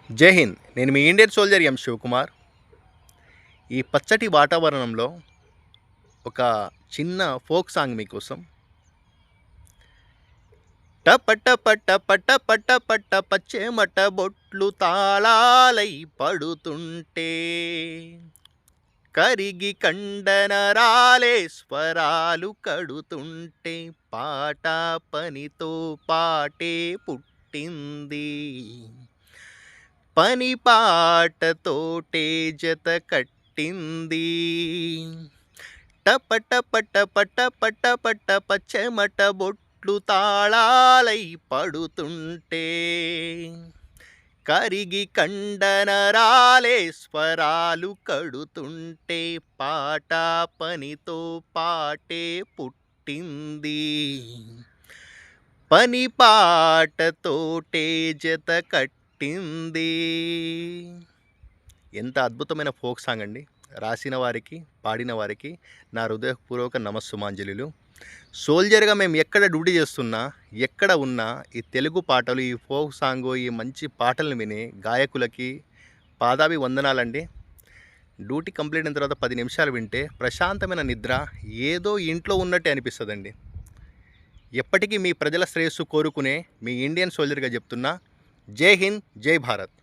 జై హింద్. నేను మీ Indian soldier ఎం శివకుమార్. ఈ పచ్చటి వాతావరణంలో ఒక చిన్న ఫోక్ సాంగ్ మీకోసం. టప టప టప టప టప టప చెమట బొట్లు తాళాలై పడుతుంటే, కరిగి కండనరాలే స్వరాలు కడుతుంటే, పాట పనితో పాటే పుట్టింది, పని పాటతోటే జత కట్టింది. టప టప టప టప టప టప చెమట బొట్లు తాళాలై పడుతుంటే, కరిగి కండనరాలే స్వరాలు కడుతుంటే, పాట పనితో పాటే పుట్టింది, పని పాటతోటే జత కట్టింది. ఎంత అద్భుతమైన ఫోక్ సాంగ్ అండి. రాసిన వారికి, పాడిన వారికి నా హృదయపూర్వక నమస్సుమాంజలిలు. సోల్జర్గా మేము ఎక్కడ డ్యూటీ చేస్తున్నా, ఎక్కడ ఉన్నా ఈ తెలుగు పాటలు, ఈ ఫోక్ సాంగు, ఈ మంచి పాటలను విని గాయకులకి పాదాభి వందనాలండి. డ్యూటీ కంప్లీట్ అయిన తర్వాత 10 నిమిషాలు వింటే ప్రశాంతమైన నిద్ర ఏదో ఇంట్లో ఉన్నట్టే అనిపిస్తుందండి. ఎప్పటికీ మీ ప్రజల శ్రేయస్సు కోరుకునే మీ ఇండియన్ సోల్జర్గా చెప్తున్నా. జై హింద్, జై భారత్.